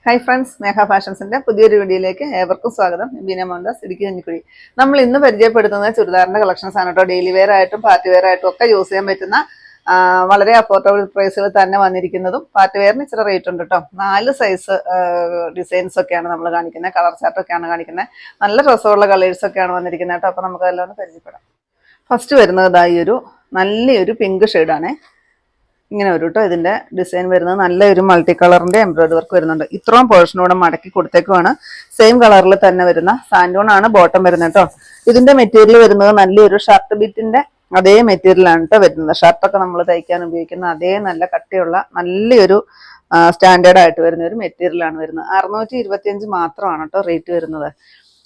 Hi friends, മേഘ ഫാഷൻസിന്റെ പുതിയൊരു വീഡിയോയിലേക്ക് ഏവർക്കും സ്വാഗതം. ബീന മോഹൻദാസ്, ഇടുക്കി കഞ്ഞിക്കുഴി. നമ്മൾ ഇന്ന് പരിചയപ്പെടുത്തുന്നത് ചുരിദാറിന്റെ കളക്ഷൻസ് ആണ് കേട്ടോ. ഡെയിലി വെയർ ആയിട്ടും പാർട്ടി വെയർ ആയിട്ടും ഒക്കെ യൂസ് ചെയ്യാൻ പറ്റുന്ന വളരെ അഫോർഡബിൾ പ്രൈസിൽ തന്നെ വന്നിരിക്കുന്നതും പാർട്ടി വെയറിന് ഇച്ചിരി റേറ്റ് ഉണ്ട് കേട്ടോ. 4 സൈസ് ഡിസൈൻസ് ഒക്കെയാണ് നമ്മൾ കാണിക്കുന്നത്. കളർ ചാർട്ട് ഒക്കെയാണ് കാണിക്കുന്നത്. നല്ല രസമുള്ള കളേഴ്സ് ഒക്കെയാണ് വന്നിരിക്കുന്നത് കേട്ടോ. അപ്പോൾ നമുക്ക് അതെല്ലാം ഒന്ന് പരിചയപ്പെടാം. ഫസ്റ്റ് വരുന്നത് ഈ ഒരു നല്ലൊരു പിങ്ക് ഷെയ്ഡാണേ. ഇങ്ങനെ വരും കേട്ടോ. ഇതിന്റെ ഡിസൈൻ വരുന്നത് നല്ലൊരു മൾട്ടി കളറിന്റെ എംബ്രോയിഡറി വർക്ക് വരുന്നുണ്ട്. ഇത്രയും പോർഷനൂടെ മടക്കി കൊടുത്തേക്കുവാണ്. സെയിം കളറിൽ തന്നെ വരുന്ന സാൻഡൂൺ ആണ് ബോട്ടം വരുന്നത് കേട്ടോ. ഇതിന്റെ മെറ്റീരിയൽ വരുന്നത് നല്ലൊരു ഷർട്ട് ബിറ്റിന്റെ അതേ മെറ്റീരിയലാണ് കേട്ടോ വരുന്നത്. ഷർട്ടൊക്കെ നമ്മൾ തയ്ക്കാൻ ഉപയോഗിക്കുന്ന അതേ നല്ല കട്ടിയുള്ള നല്ലൊരു സ്റ്റാൻഡേർഡ് ആയിട്ട് വരുന്ന ഒരു മെറ്റീരിയലാണ് വരുന്നത്. 625 മാത്രമാണ് കേട്ടോ റേറ്റ് വരുന്നത്.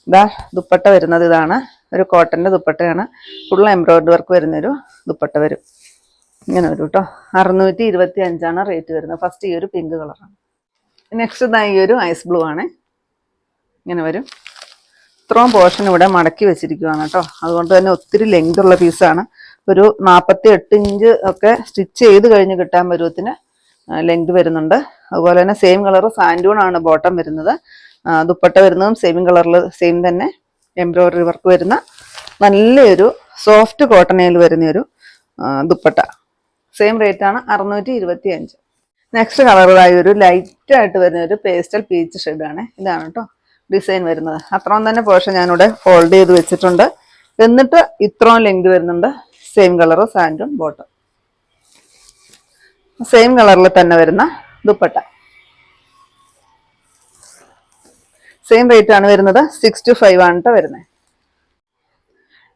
ഇതാ ദുപ്പട്ട വരുന്നത് ഇതാണ്. ഒരു കോട്ടന്റെ ദുപ്പട്ടയാണ്. ഫുൾ എംബ്രോയിഡറി വർക്ക് വരുന്നൊരു ദുപ്പട്ട വരും. ഇങ്ങനെ വരും കേട്ടോ. 625 റേറ്റ് വരുന്നത്. ഫസ്റ്റ് ഈ ഒരു പിങ്ക് കളറാണ്. നെക്സ്റ്റ് ഈ ഒരു ഐസ് ബ്ലൂ ആണ്. ഇങ്ങനെ വരും. ഇത്രയും പോർഷൻ ഇവിടെ മടക്കി വെച്ചിരിക്കുകയാണ് കേട്ടോ. അതുകൊണ്ട് തന്നെ ഒത്തിരി ലെങ്ത് ഉള്ള പീസാണ്. ഒരു 48 ഇഞ്ച് ഒക്കെ സ്റ്റിച്ച് ചെയ്ത് കഴിഞ്ഞ് കിട്ടാൻ പരുവത്തിന് ലെങ്ത് വരുന്നുണ്ട്. അതുപോലെ തന്നെ സെയിം കളർ സാൻഡൂൺ ആണ് ബോട്ടം വരുന്നത്. ദുപ്പട്ട വരുന്നതും സെയിം കളറിൽ സെയിം തന്നെ എംബ്രോയിഡറി വർക്ക് വരുന്ന നല്ലൊരു സോഫ്റ്റ് കോട്ടണിൽ വരുന്നൊരു ദുപ്പട്ട. സെയിം റേറ്റ് ആണ് 625. നെക്സ്റ്റ് കളറായി ഒരു ലൈറ്റ് ആയിട്ട് വരുന്ന ഒരു പേസ്റ്റൽ പീച്ച് ഷെയ്ഡാണ്. ഇതാണ് കേട്ടോ ഡിസൈൻ വരുന്നത്. അത്രയും തന്നെ പോർഷൻ ഞാനിവിടെ ഫോൾഡ് ചെയ്ത് വെച്ചിട്ടുണ്ട്. എന്നിട്ട് ഇത്രയും ലെങ്ത് വരുന്നുണ്ട്. Same colour santoon bottom. Same കളറിൽ തന്നെ വരുന്ന ദുപ്പട്ട. സെയിം റേറ്റ് ആണ് വരുന്നത്. 625 ആണ് കേട്ടോ വരുന്നത്.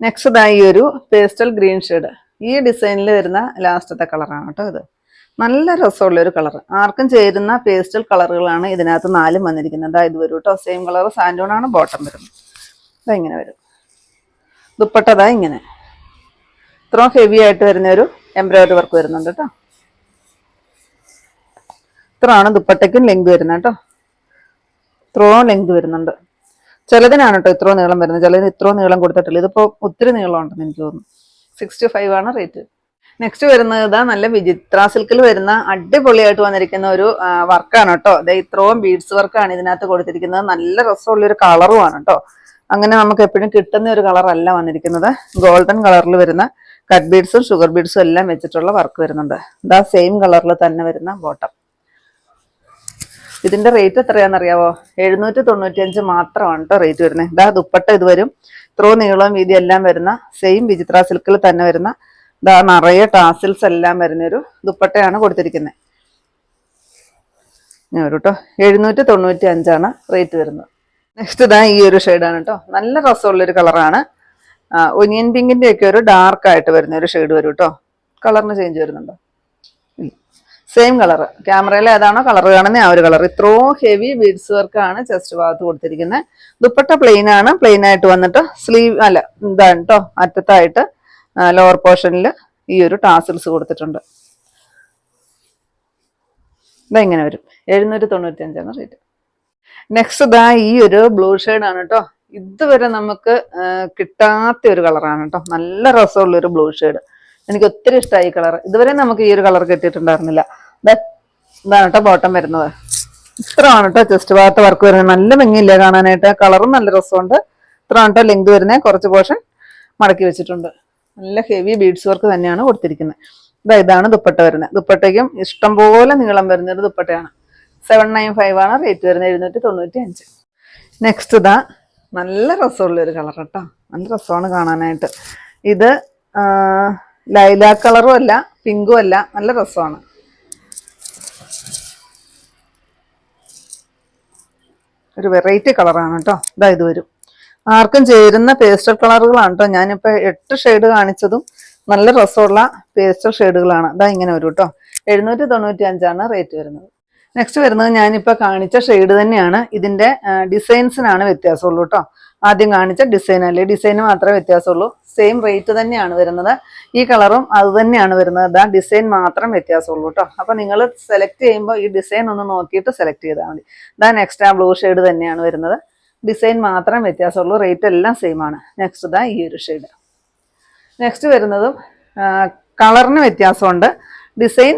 നെക്സ്റ്റ് ഈ ഒരു പേസ്റ്റൽ ഗ്രീൻ ഷെയ്ഡ്. ഈ ഡിസൈനിൽ വരുന്ന ലാസ്റ്റത്തെ കളറാണ് കേട്ടോ ഇത്. നല്ല രസമുള്ള ഒരു കളർ. ആർക്കും ചേരുന്ന പേസ്റ്റൽ കളറുകളാണ് ഇതിനകത്ത് 4 വന്നിരിക്കുന്നത്. ഇത് വരും കേട്ടോ. സെയിം കളർ സാൻഡൂൺ ആണ് ബോട്ടം വരുന്നത്. ഇങ്ങനെ വരും. ദുപ്പട്ട ഇങ്ങനെ ഇത്രയും ഹെവി ആയിട്ട് വരുന്ന ഒരു എംബ്രോയിഡറി വർക്ക് വരുന്നുണ്ട് കേട്ടോ. ഇത്രയാണ് ദുപ്പട്ടയ്ക്കും ലെങ്ത് വരുന്നത് കേട്ടോ. ഇത്രയും ലെങ്ത് വരുന്നുണ്ട്. ചിലതിനാണ് കേട്ടോ ഇത്രയും നീളം വരുന്നത്. ചിലതിന് ഇത്രയും നീളം കൊടുത്തിട്ടില്ല. ഇതിപ്പോ ഒത്തിരി നീളം ഉണ്ടെന്ന് എനിക്ക് തോന്നുന്നു. 65 ആണ് റേറ്റ്. നെക്സ്റ്റ് വരുന്നത് നല്ല വിചിത്ര സിൽക്കിൽ വരുന്ന അടിപൊളിയായിട്ട് വന്നിരിക്കുന്ന ഒരു വർക്കാണ് കേട്ടോ. ഇത്രയും ബീഡ്സ് വർക്കാണ് ഇതിനകത്ത് കൊടുത്തിരിക്കുന്നത്. നല്ല രസമുള്ളൊരു കളറുമാണ് കേട്ടോ. അങ്ങനെ നമുക്ക് എപ്പോഴും കിട്ടുന്ന ഒരു കളർ അല്ല വന്നിരിക്കുന്നത്. ഗോൾഡൻ കളറിൽ വരുന്ന കട്ട് ബീഡ്സും ഷുഗർ ബീഡ്സും എല്ലാം വെച്ചിട്ടുള്ള വർക്ക് വരുന്നുണ്ട്. സെയിം കളറിൽ തന്നെ വരുന്ന ബോട്ടം. ഇതിന്റെ റേറ്റ് എത്രയാണെന്നറിയാവോ? 795 മാത്രമാണ് കേട്ടോ റേറ്റ് വരുന്നത്. ദുപ്പട്ട ഇത് വരും. ഇത്രയും നീളവും വീതി എല്ലാം വരുന്ന സെയിം വിചിത്ര സിൽക്കിൽ തന്നെ വരുന്ന നിറയെ ടാസിൽസ് എല്ലാം വരുന്നൊരു ദുപ്പട്ടയാണ് കൊടുത്തിരിക്കുന്നത്. ഞാൻ വരും കേട്ടോ. 795 റേറ്റ് വരുന്നത്. നെക്സ്റ്റ് ഈ ഒരു ഷെയ്ഡാണ് കേട്ടോ. നല്ല രസമുള്ളൊരു കളറാണ്. ഒനിയൻ പിങ്കിന്റെ ഒക്കെ ഒരു ഡാർക്ക് ആയിട്ട് വരുന്ന ഒരു ഷെയ്ഡ് വരും കേട്ടോ. കളറിന് ചേഞ്ച് വരുന്നുണ്ടോ? Same colour. ക്യാമറയിൽ ഏതാണോ കളർ കാണുന്നത് ആ ഒരു കളർ. ഇത്രയും ഹെവി ബീഡ്സ് വർക്കാണ് ചെസ്റ്റ് ഭാഗത്ത് കൊടുത്തിരിക്കുന്നത്. ദുപ്പട്ട പ്ലെയിൻ ആണ്. പ്ലെയിൻ ആയിട്ട് വന്നിട്ട് സ്ലീവ് അല്ല ഇതാണ് കേട്ടോ. അറ്റത്തായിട്ട് ലോവർ പോർഷനിൽ ഈ ഒരു ടാസിൽസ് കൊടുത്തിട്ടുണ്ട്. ഇങ്ങനെ വരും. 795 റേറ്റ്. നെക്സ്റ്റ് ഈ ഒരു ബ്ലൂ ഷെയ്ഡാണ് കേട്ടോ. ഇതുവരെ നമുക്ക് കിട്ടാത്ത ഒരു കളറാണ് കേട്ടോ. നല്ല രസമുള്ള ഒരു ബ്ലൂ ഷെയ്ഡ്. എനിക്ക് ഒത്തിരി ഇഷ്ടമായി ഈ കളർ. ഇതുവരെ നമുക്ക് ഈ ഒരു കളർ കിട്ടിയിട്ടുണ്ടായിരുന്നില്ല. ഇതാണ് കേട്ടോ ബോട്ടം വരുന്നത്. ഇത്രയാണ് കേട്ടോ ചെസ്റ്റ് ഭാഗത്ത് വർക്ക് വരുന്നത്. നല്ല ഭംഗിയില്ല കാണാനായിട്ട്. കളറും നല്ല രസമുണ്ട്. ഇത്രയാണ് കേട്ടോ ലെങ്ത് വരുന്നത്. കുറച്ച് പോർഷൻ മടക്കി വെച്ചിട്ടുണ്ട്. നല്ല ഹെവി ബീഡ്സ് വർക്ക് തന്നെയാണ് കൊടുത്തിരിക്കുന്നത്. ഇതാണ് ദുപ്പട്ട വരുന്നത്. ദുപ്പട്ടയ്ക്കും ഇഷ്ടംപോലെ നീളം വരുന്നൊരു ദുപ്പട്ടയാണ്. 795 റേറ്റ് വരുന്നത്. 795. നെക്സ്റ്റ് നല്ല രസമുള്ള ഒരു കളർ കേട്ടോ. നല്ല രസമാണ് കാണാനായിട്ട്. ഇത് ലൈലാക്ക് കളറും അല്ല പിങ്കും അല്ല. നല്ല രസമാണ്. ഒരു വെറൈറ്റി കളറാണ് കേട്ടോ. ഇത് വരും. ആർക്കും ചേരുന്ന പേസ്റ്റൽ കളറുകളാണ് കേട്ടോ. ഞാനിപ്പോൾ 8 ഷെയ്ഡ് കാണിച്ചതും നല്ല രസമുള്ള പേസ്റ്റൽ ഷെയ്ഡുകളാണ്. ഇങ്ങനെ വരും കേട്ടോ. 795 റേറ്റ് വരുന്നത്. നെക്സ്റ്റ് വരുന്നത് ഞാനിപ്പോൾ കാണിച്ച ഷെയ്ഡ് തന്നെയാണ്. ഇതിന്റെ ഡിസൈൻസിനാണ് വ്യത്യാസമുള്ളൂ കേട്ടോ. ആദ്യം കാണിച്ച ഡിസൈൻ അല്ലേ, ഡിസൈന് മാത്രമേ വ്യത്യാസമുള്ളൂ. സെയിം റേറ്റ് തന്നെയാണ് വരുന്നത്. ഈ കളറും അത് തന്നെയാണ് വരുന്നത്. ഡിസൈൻ മാത്രം വ്യത്യാസമുള്ളൂ കേട്ടോ. അപ്പൊ നിങ്ങൾ സെലക്ട് ചെയ്യുമ്പോൾ ഈ ഡിസൈൻ ഒന്ന് നോക്കിയിട്ട് സെലക്ട് ചെയ്താൽ മതി. നെക്സ്റ്റ് ബ്ലൂ ഷെയ്ഡ് തന്നെയാണ് വരുന്നത്. ഡിസൈൻ മാത്രം വ്യത്യാസമുള്ളൂ. റേറ്റ് എല്ലാം സെയിം ആണ്. നെക്സ്റ്റ് ഈ ഒരു ഷെയ്ഡ്. നെക്സ്റ്റ് വരുന്നതും കളറിന് വ്യത്യാസമുണ്ട്. ഡിസൈൻ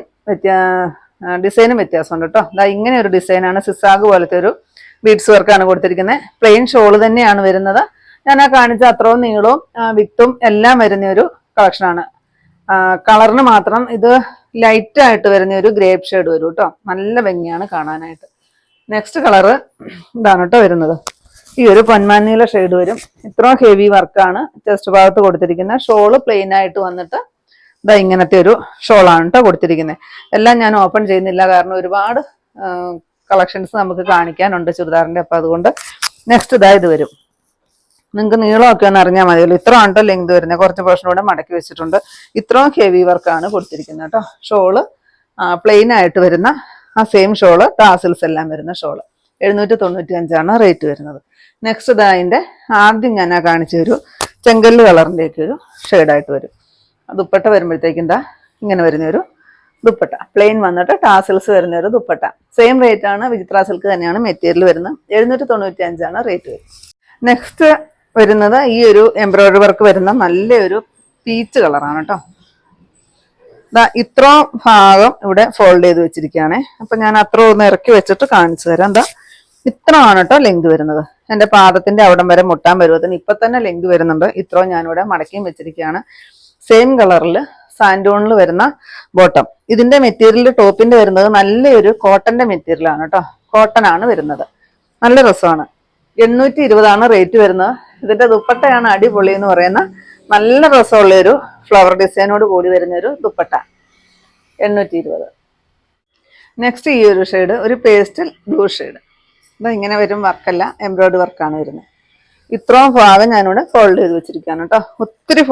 ഡിസൈനും വ്യത്യാസമുണ്ട് കേട്ടോ. അതാ ഇങ്ങനെ ഒരു ഡിസൈനാണ്, സിസാഗ് പോലത്തെ ഒരു ബീഡ്സ് വർക്കാണ് കൊടുത്തിരിക്കുന്നത്. പ്ലെയിൻ ഷോള് തന്നെയാണ് വരുന്നത്. ഞാൻ ആ കാണിച്ച അത്രയും നീളവും വിത്തും എല്ലാം വരുന്ന ഒരു കളക്ഷനാണ്. കളറിന് മാത്രം ഇത് ലൈറ്റ് ആയിട്ട് വരുന്ന ഒരു ഗ്രേപ്പ് ഷെയ്ഡ് വരും കേട്ടോ. നല്ല ഭംഗിയാണ് കാണാനായിട്ട്. നെക്സ്റ്റ് കളറ് ഇതാണ് കേട്ടോ വരുന്നത്. ഈ ഒരു പൊന്മാനീല ഷെയ്ഡ് വരും. ഇത്രയും ഹെവി വർക്കാണ് ചെസ്റ്റ് ഭാഗത്ത് കൊടുത്തിരിക്കുന്നത്. ഷോള് പ്ലെയിൻ ആയിട്ട് വന്നിട്ട് ഇതാ ഇങ്ങനത്തെ ഒരു ഷോളാണ് കേട്ടോ കൊടുത്തിരിക്കുന്നത്. എല്ലാം ഞാൻ ഓപ്പൺ ചെയ്യുന്നില്ല, കാരണം ഒരുപാട് കളക്ഷൻസ് നമുക്ക് കാണിക്കാനുണ്ട് ചുരിദാറിന്റെ. അപ്പൊ അതുകൊണ്ട് നെക്സ്റ്റ് ഇതാ ഇത് വരും. നിങ്ങൾക്ക് നീളമൊക്കെ ഒന്ന് അറിഞ്ഞാൽ മതിയല്ലോ. ഇത്ര ആണ്ടോ ലെങ്ത് വരുന്നത്. കുറച്ച് പോർഷൻ കൂടെ മടക്കി വെച്ചിട്ടുണ്ട്. ഇത്രയും ഹെവി വർക്കാണ് കൊടുത്തിരിക്കുന്നത് കേട്ടോ. ഷോള് പ്ലെയിൻ ആയിട്ട് വരുന്ന ആ സെയിം ഷോള്, ടാസിൽസ് എല്ലാം വരുന്ന ഷോള് 795 റേറ്റ് വരുന്നത്. നെക്സ്റ്റ് ഇതാ അതിന്റെ ആദ്യം ഞാൻ കാണിച്ച ഒരു ചെങ്കല്ല് കളറിന്റെ ഒക്കെ ഒരു ഷെയ്ഡായിട്ട് വരും. ദുപ്പട്ട വരുമ്പോഴത്തേക്കും എന്താ ഇങ്ങനെ വരുന്ന ഒരു ദുപ്പട്ട, പ്ലെയിൻ വന്നിട്ട് ടാസിൽസ് വരുന്ന ഒരു ദുപ്പട്ട. സെയിം റേറ്റ് ആണ്, വിചിത്ര സിൽക്ക് തന്നെയാണ് മെറ്റീരിയൽ വരുന്നത്. 795 റേറ്റ് വരും. നെക്സ്റ്റ് വരുന്നത് ഈ ഒരു എംബ്രോയിഡറി വർക്ക് വരുന്ന നല്ലൊരു പീച്ച് കളറാണ് കേട്ടോ. ഇത്രയും ഭാഗം ഇവിടെ ഫോൾഡ് ചെയ്ത് വെച്ചിരിക്കുകയാണേ. അപ്പൊ ഞാൻ അത്ര ഒന്ന് ഇറക്കി വെച്ചിട്ട് കാണിച്ചു തരാം. ഇത്രയാണ് കേട്ടോ ലെങ്ത് വരുന്നത്. എന്റെ പാദത്തിന്റെ അവിടം വരെ മുട്ടാൻ പരുവത്തിന് ഇപ്പൊ തന്നെ ലെങ്ത് വരുന്നുണ്ട്. ഇത്രയും ഞാനിവിടെ മടക്കിയും വെച്ചിരിക്കുകയാണ്. സെയിം കളറിൽ സാൻഡൂണിൽ വരുന്ന ബോട്ടം. ഇതിന്റെ മെറ്റീരിയൽ ടോപ്പിന്റെ വരുന്നത് നല്ലൊരു കോട്ടന്റെ മെറ്റീരിയൽ ആണ് കേട്ടോ. കോട്ടൺ ആണ് വരുന്നത്. നല്ല രസമാണ്. 820 റേറ്റ് വരുന്നത്. ഇതിന്റെ ദുപ്പട്ടയാണ് അടിപൊളി എന്ന് പറയുന്ന നല്ല രസമുള്ള ഒരു ഫ്ലവർ ഡിസൈനോട് കൂടി വരുന്ന ഒരു ദുപ്പട്ട. 820. നെക്സ്റ്റ് ഈ ഒരു ഷെയ്ഡ്, ഒരു പേസ്റ്റൽ ബ്ലൂ ഷെയ്ഡ്. ഇങ്ങനെ വരും. വർക്കല്ല, എംബ്രോയിഡറി വർക്കാണ് വരുന്നത്. ഇത്രയും ഭാഗം ഞാനിവിടെ ഫോൾഡ് ചെയ്ത് വെച്ചിരിക്കുകയാണ് കേട്ടോ. ഒത്തിരി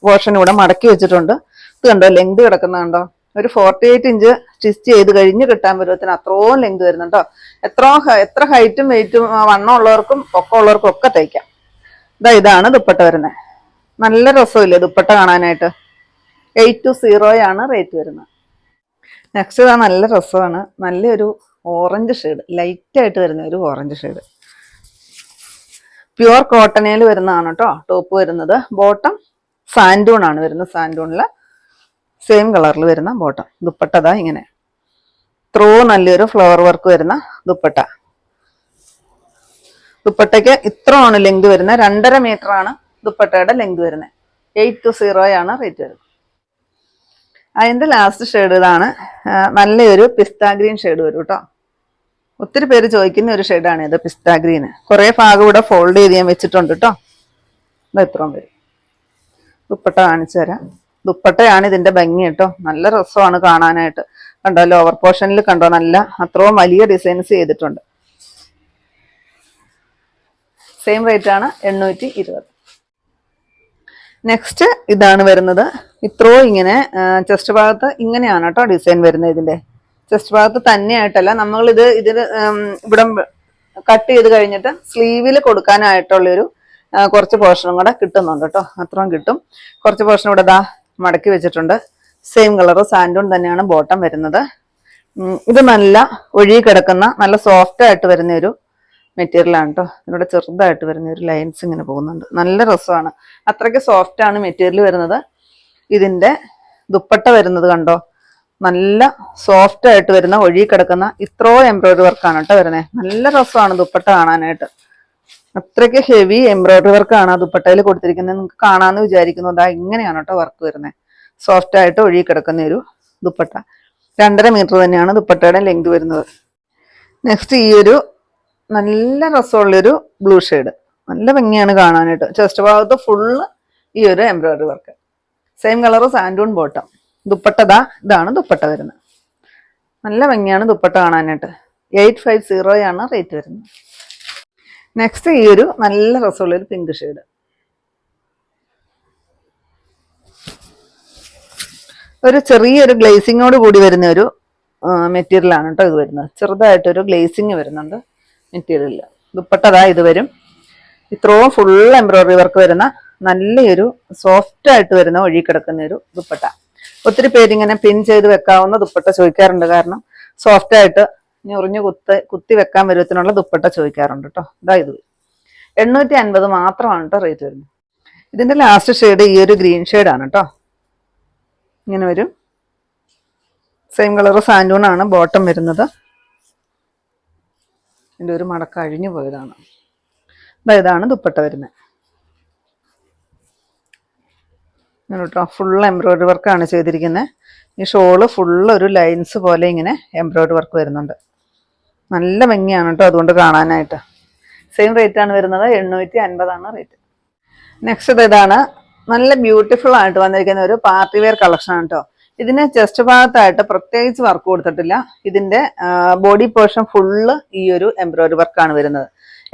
പോർഷൻ ഇവിടെ മടക്കി വെച്ചിട്ടുണ്ട്. ഇത് കണ്ടോ ലെങ്ത് കിടക്കുന്ന കണ്ടോ. ഒരു 48 ഇഞ്ച് സ്റ്റിച്ച് ചെയ്ത് കഴിഞ്ഞ് കിട്ടാൻ പരുവത്തിന് അത്രയും ലെങ്ത് വരുന്നുണ്ടോ. എത്ര ഹൈറ്റും വെയിറ്റും വണ്ണം ഉള്ളവർക്കും ഒക്കെ ഉള്ളവർക്കും ഒക്കെ തയ്ക്കാം. ഇതാണ് ദുപ്പട്ട വരുന്നത്. നല്ല രസമില്ലേ ദുപ്പട്ട കാണാനായിട്ട്. 820 റേറ്റ് വരുന്നത്. നെക്സ്റ്റ് ഇതാ നല്ല രസമാണ്. നല്ലൊരു ഓറഞ്ച് ഷെയ്ഡ്, ലൈറ്റ് ആയിട്ട് വരുന്ന ഒരു ഓറഞ്ച് ഷെയ്ഡ്. പ്യുവർ കോട്ടണിൽ വരുന്നതാണ് കേട്ടോ ടോപ്പ് വരുന്നത്. ബോട്ടം സാൻഡൂൺ ആണ് വരുന്നത്. സാൻഡൂണില് സെയിം കളറിൽ വരുന്ന ബോട്ടം. ദുപ്പട്ടതാ ഇങ്ങനെ ഇത്രയും നല്ലൊരു ഫ്ലവർ വർക്ക് വരുന്ന ദുപ്പട്ട. ദുപ്പട്ടയ്ക്ക് ഇത്രയാണ് ലെങ്ത് വരുന്നത്. 2.5 മീറ്റർ ആണ് ദുപ്പട്ടയുടെ ലെങ്ത് വരുന്നത്. 820 റേറ്റ് വരുന്നത്. അതിന്റെ ലാസ്റ്റ് ഷെയ്ഡ് ഇതാണ്. നല്ലൊരു പിസ്ത ഗ്രീൻ ഷെയ്ഡ് വരും കേട്ടോ. ഒത്തിരി പേര് ചോദിക്കുന്ന ഒരു ഷെയ്ഡാണ് ഇത്, പിസ്ത ഗ്രീന്. കുറെ ഭാഗം ഇവിടെ ഫോൾഡ് ചെയ്ത് ഞാൻ വെച്ചിട്ടുണ്ട് കേട്ടോ. ഇത്രയും വരും. ദുപ്പട്ട കാണിച്ചു തരാം. ദുപ്പട്ടയാണ് ഇതിന്റെ ഭംഗി കേട്ടോ. നല്ല രസമാണ് കാണാനായിട്ട്. കണ്ടോ ലോവർ പോർഷനിൽ കണ്ടോ നല്ല അത്രയും വലിയ ഡിസൈൻസ് ചെയ്തിട്ടുണ്ട്. സെയിം റേറ്റ് ആണ് 820. നെക്സ്റ്റ് ഇതാണ് വരുന്നത്. ഇത്രയും ഇങ്ങനെ ചെസ്റ്റ് ഭാഗത്ത് ഇങ്ങനെയാണ് കേട്ടോ ഡിസൈൻ വരുന്നത്. ഇതിന്റെ ചെസ്റ്റ് ഭാഗത്ത് തന്നെയായിട്ടല്ല, നമ്മൾ ഇതിന് ഇവിടെ കട്ട് ചെയ്ത് കഴിഞ്ഞിട്ട് സ്ലീവിൽ കൊടുക്കാനായിട്ടുള്ളൊരു കുറച്ച് പോർഷനും കൂടെ കിട്ടുന്നുണ്ട് കേട്ടോ. അത്രയും കിട്ടും. കുറച്ച് പോർഷൻ ഇവിടെ മടക്കി വെച്ചിട്ടുണ്ട്. സെയിം കളർ സാൻഡൂൺ തന്നെയാണ് ബോട്ടം വരുന്നത്. ഇത് നല്ല ഒഴുകി കിടക്കുന്ന നല്ല സോഫ്റ്റ് ആയിട്ട് വരുന്ന ഒരു മെറ്റീരിയൽ ആണ് കേട്ടോ. ഇവിടെ ചെറുതായിട്ട് വരുന്ന ഒരു ലൈൻസ് ഇങ്ങനെ പോകുന്നുണ്ട്. നല്ല രസമാണ്. അത്രയ്ക്ക് സോഫ്റ്റ് ആണ് മെറ്റീരിയൽ വരുന്നത്. ഇതിന്റെ ദുപ്പട്ട വരുന്നത് കണ്ടോ, നല്ല സോഫ്റ്റ് ആയിട്ട് വരുന്ന ഒഴുകി കിടക്കുന്ന ഇത്രയും എംബ്രോയിഡറി വർക്കാണ് കേട്ടോ വരുന്നത്. നല്ല രസമാണ് ദുപ്പട്ട കാണാനായിട്ട്. അത്രയ്ക്ക് ഹെവി എംബ്രോയിഡറി വർക്കാണ് ആ ദുപ്പട്ടയിൽ കൊടുത്തിരിക്കുന്നത്. നിങ്ങൾക്ക് കാണാമെന്ന് വിചാരിക്കുന്നു. ഇങ്ങനെയാണ് കേട്ടോ വർക്ക് വരുന്നത്. സോഫ്റ്റ് ആയിട്ട് ഒഴുകി കിടക്കുന്ന ഒരു ദുപ്പട്ട. 2.5 മീറ്റർ തന്നെയാണ് ദുപ്പട്ടയുടെ ലെങ്ത് വരുന്നത്. നെക്സ്റ്റ് ഈ ഒരു നല്ല രസമുള്ളൊരു ബ്ലൂ ഷെയ്ഡ്. നല്ല ഭംഗിയാണ് കാണാനായിട്ട്. ചെസ്റ്റ് ഭാഗത്ത് ഫുള്ള് ഈ ഒരു embroidery work. Same colour santoon bottom. Dupatta ഇതാണ് ദുപ്പട്ട വരുന്നത്. നല്ല ഭംഗിയാണ് ദുപ്പട്ട കാണാനായിട്ട്. 850 റേറ്റ് വരുന്നത്. നെക്സ്റ്റ് ഈ ഒരു നല്ല രസമുള്ളൊരു പിങ്ക് ഷെയ്ഡ്. ഒരു ചെറിയൊരു ഗ്ലേസിങ്ങോട് കൂടി വരുന്ന ഒരു മെറ്റീരിയൽ ആണ് കേട്ടോ ഇത് വരുന്നത്. ചെറുതായിട്ടൊരു ഗ്ലേസിങ് വരുന്നുണ്ട് മെറ്റീരിയലിൽ. ദുപ്പട്ട ഇത് വരും. ഇത്രയും ഫുൾ എംബ്രോയിഡറി വർക്ക് വരുന്ന നല്ലൊരു സോഫ്റ്റ് ആയിട്ട് വരുന്ന ഒഴുകി കിടക്കുന്ന ഒരു ദുപ്പട്ട. ഒത്തിരി പേരിങ്ങനെ പിൻ ചെയ്ത് വെക്കാവുന്ന ദുപ്പട്ട ചോദിക്കാറുണ്ട്. കാരണം സോഫ്റ്റ് ആയിട്ട് ഞൊറിഞ്ഞ് കുത്തി വെക്കാൻ വരുവത്തിനുള്ള ദുപ്പട്ട ചോദിക്കാറുണ്ട് കേട്ടോ. ഇത് 850 മാത്രമാണ് കേട്ടോ റേറ്റ് വരുന്നത്. ഇതിന്റെ ലാസ്റ്റ് ഷെയ്ഡ് ഈ ഒരു ഗ്രീൻ ഷെയ്ഡാണ് കേട്ടോ. ഇങ്ങനെ വരും. സെയിം കളർ സാൻഡൂൺ ആണ് ബോട്ടം വരുന്നത്. ഇതിൻ്റെ ഒരു മടക്ക അഴിഞ്ഞു പോയതാണ്. ഇതാണ് ദുപ്പട്ട വരുന്നത് കേട്ടോ. ഫുൾ എംബ്രോയിഡറി വർക്കാണ് ചെയ്തിരിക്കുന്നത്. ഈ ഷോള് ഫുള്ള് ഒരു ലൈൻസ് പോലെ ഇങ്ങനെ എംബ്രോയിഡറി വർക്ക് വരുന്നുണ്ട്. നല്ല ഭംഗിയാണ് കേട്ടോ അതുകൊണ്ട് കാണാനായിട്ട്. സെയിം റേറ്റ് ആണ് വരുന്നത്, 850 റേറ്റ്. നെക്സ്റ്റ് ഇതാണ് നല്ല ബ്യൂട്ടിഫുൾ ആയിട്ട് വന്നിരിക്കുന്ന ഒരു പാർട്ടി വെയർ കളക്ഷൻ ആണ് കേട്ടോ. ഇതിന് ചെസ്റ്റ് ഭാഗത്തായിട്ട് പ്രത്യേകിച്ച് വർക്ക് കൊടുത്തിട്ടില്ല. ഇതിന്റെ ബോഡി പോർഷൻ ഫുള്ള് ഈ ഒരു എംബ്രോയിഡറി വർക്കാണ് വരുന്നത്.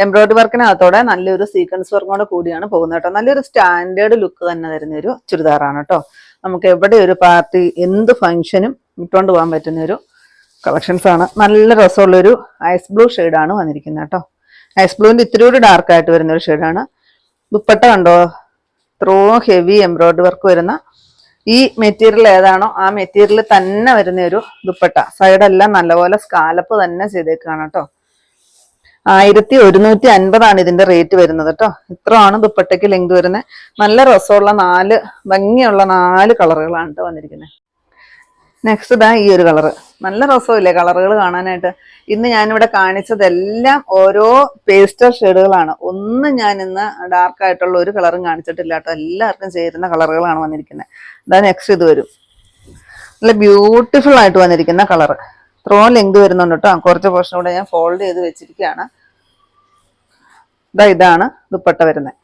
എംബ്രോയിഡറി വർക്കിനകത്തോടെ നല്ലൊരു സീക്വൻസ് വർക്കോടെ കൂടിയാണ് പോകുന്നത് കേട്ടോ. നല്ലൊരു സ്റ്റാൻഡേർഡ് ലുക്ക് തന്നെ തരുന്ന ഒരു ചുരിദാറാണ് കേട്ടോ. നമുക്ക് എവിടെ ഒരു പാർട്ടി എന്ത് ഫംഗ്ഷനും ഇട്ടുകൊണ്ട് പോകാൻ പറ്റുന്ന ഒരു കളക്ഷൻസ് ആണ്. നല്ല രസമുള്ളൊരു ഐസ് ബ്ലൂ ഷെയ്ഡാണ് വന്നിരിക്കുന്നത് കേട്ടോ. ഐസ് ബ്ലൂവിന്റെ ഇത്തിരി കൂടി ഡാർക്ക് ആയിട്ട് വരുന്ന ഒരു ഷെയ്ഡാണ്. ദുപ്പട്ട കണ്ടോ, ഇത്രയും ഹെവി എംബ്രോയിഡറി വർക്ക് വരുന്ന ഈ മെറ്റീരിയൽ ഏതാണോ ആ മെറ്റീരിയൽ തന്നെ വരുന്ന ഒരു ദുപ്പട്ട. സൈഡെല്ലാം നല്ലപോലെ സ്കാലപ്പ് തന്നെ ചെയ്തേക്കാണ് കേട്ടോ. 1150 ഇതിന്റെ റേറ്റ് വരുന്നത് കേട്ടോ. ഇത്രയാണ് ദുപ്പട്ടയ്ക്ക് ലെങ്ത് വരുന്നത്. നല്ല രസമുള്ള ഭംഗിയുള്ള 4 കളറുകളാണ് കേട്ടോ വന്നിരിക്കുന്നത്. നെക്സ്റ്റ് ഇതാ ഈ ഒരു കളറ്. നല്ല രസമില്ലേ കളറുകൾ കാണാനായിട്ട്. ഇന്ന് ഞാനിവിടെ കാണിച്ചതെല്ലാം ഓരോ പേസ്റ്റൽ ഷെയ്ഡുകളാണ്. ഒന്നും ഞാൻ ഇന്ന് ഡാർക്ക് ആയിട്ടുള്ള ഒരു കളറും കാണിച്ചിട്ടില്ല കേട്ടോ. എല്ലാവർക്കും ചേരുന്ന കളറുകളാണ് വന്നിരിക്കുന്നത്. ഇതാ നെക്സ്റ്റ് ഇത് വരും. നല്ല ബ്യൂട്ടിഫുൾ ആയിട്ട് വന്നിരിക്കുന്ന കളറ്. ഇത്രയും ലെങ്ത് വരുന്നുണ്ട് കേട്ടോ. കുറച്ച് പോർഷൻ കൂടെ ഞാൻ ഫോൾഡ് ചെയ്ത് വെച്ചിരിക്കുകയാണ്. ഇതാണ് ദുപ്പട്ട വരുന്നത്.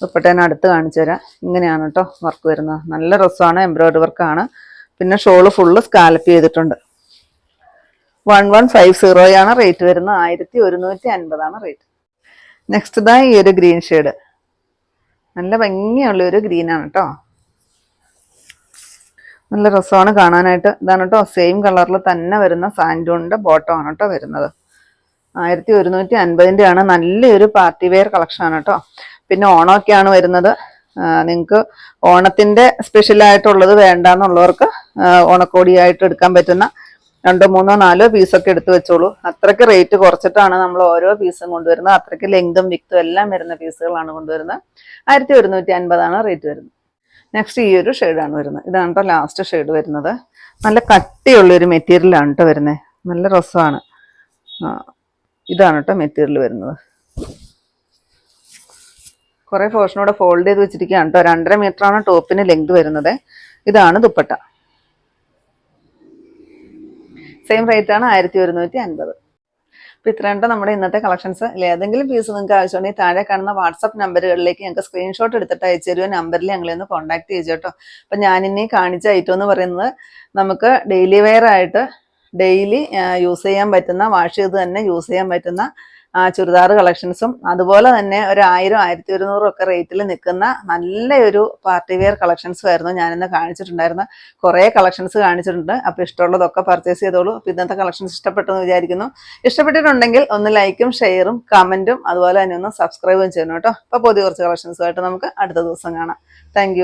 ദുപ്പട്ട ഞാൻ അടുത്ത് കാണിച്ചു തരാം. ഇങ്ങനെയാണ് കേട്ടോ വർക്ക് വരുന്നത്. നല്ല രസമാണ്, എംബ്രോയിഡറി വർക്കാണ്. പിന്നെ ഷോള് ഫുള്ള് സ്കാലപ്പ് ചെയ്തിട്ടുണ്ട്. 1150 റേറ്റ് വരുന്നത്. 1150 റേറ്റ്. നെക്സ്റ്റ് ഇതാ ഈ ഒരു ഗ്രീൻ ഷെയ്ഡ്. നല്ല ഭംഗിയുള്ള ഒരു ഗ്രീനാണ് കേട്ടോ. നല്ല രസമാണ് കാണാനായിട്ട്. ഇതാണ് കേട്ടോ സെയിം കളറിൽ തന്നെ വരുന്ന സാൻഡൂണിന്റെ ബോട്ടം ആണ് കേട്ടോ വരുന്നത്. 1150 ആണ്. നല്ലൊരു പാർട്ടി വെയർ കളക്ഷൻ ആണ് കേട്ടോ. പിന്നെ ഓണമൊക്കെയാണ് വരുന്നത്. നിങ്ങൾക്ക് ഓണത്തിന്റെ സ്പെഷ്യലായിട്ടുള്ളത് വേണ്ടാന്നുള്ളവർക്ക് ഓണക്കോടിയായിട്ട് എടുക്കാൻ പറ്റുന്ന 2, 3, 4 പീസൊക്കെ എടുത്തു വെച്ചോളൂ. അത്രയ്ക്ക് റേറ്റ് കുറച്ചിട്ടാണ് നമ്മൾ ഓരോ പീസും കൊണ്ടുവരുന്നത്. അത്രയ്ക്ക് ലെങ്തും വിക്തും എല്ലാം വരുന്ന പീസുകളാണ് കൊണ്ടുവരുന്നത്. 1150 റേറ്റ് വരുന്നത്. നെക്സ്റ്റ് ഈ ഒരു ഷെയ്ഡാണ് വരുന്നത്. ഇതാണ് കേട്ടോ ലാസ്റ്റ് ഷെയ്ഡ് വരുന്നത്. നല്ല കട്ടിയുള്ളൊരു മെറ്റീരിയലാണ് കേട്ടോ വരുന്നത്. നല്ല രസമാണ്. ഇതാണ് കേട്ടോ മെറ്റീരിയൽ വരുന്നത്. കുറെ പോർഷനോടെ ഫോൾഡ് ചെയ്ത് വെച്ചിരിക്കുകയാണ് കേട്ടോ. 2.5 മീറ്ററാണ് ടോപ്പിന് ലെങ്ത് വരുന്നത്. ഇതാണ് ദുപ്പട്ട. സെയിം റേറ്റ് ആണ് 1150. അപ്പോൾ ഇത്രയുണ്ട് നമ്മുടെ ഇന്നത്തെ കളക്ഷൻസ്. ഏതെങ്കിലും പീസ് നിങ്ങൾക്ക് ആവശ്യമുണ്ടെങ്കിൽ താഴെ കാണുന്ന വാട്സപ്പ് നമ്പറുകളിലേക്ക് ഞങ്ങൾക്ക് സ്ക്രീൻഷോട്ട് എടുത്തിട്ട് അയച്ചു തരുമോ. നമ്പറിൽ ഞങ്ങളെ ഒന്ന് കോൺടാക്ട് ചെയ്തു കേട്ടോ. അപ്പം ഞാനിനി കാണിച്ച ഐറ്റം എന്ന് പറയുന്നത് നമുക്ക് ഡെയിലി വെയർ ആയിട്ട് ഡെയിലി യൂസ് ചെയ്യാൻ പറ്റുന്ന, വാഷ് ചെയ്ത് തന്നെ യൂസ് ചെയ്യാൻ പറ്റുന്ന ചുരിദാർ കളക്ഷൻസും അതുപോലെ തന്നെ ഒരു 1000, 1100 ഒക്കെ റേറ്റിൽ നിൽക്കുന്ന നല്ലൊരു പാർട്ടി വെയർ കളക്ഷൻസും ആയിരുന്നു ഞാനിന്ന് കാണിച്ചിട്ടുണ്ടായിരുന്നു. കുറേ കളക്ഷൻസ് കാണിച്ചിട്ടുണ്ട്. അപ്പോൾ ഇഷ്ടമുള്ളതൊക്കെ പർച്ചേസ് ചെയ്തോളൂ. അപ്പോൾ ഇന്നത്തെ കളക്ഷൻസ് ഇഷ്ടപ്പെട്ടെന്ന് വിചാരിക്കുന്നു. ഇഷ്ടപ്പെട്ടിട്ടുണ്ടെങ്കിൽ ഒന്ന് ലൈക്കും ഷെയറും കമൻറ്റും അതുപോലെ തന്നെ ഒന്ന് സബ്സ്ക്രൈബും ചെയ്യണം കേട്ടോ. അപ്പോൾ പുതിയ കുറച്ച് കളക്ഷൻസുമായിട്ട് നമുക്ക് അടുത്ത ദിവസം കാണാം. താങ്ക്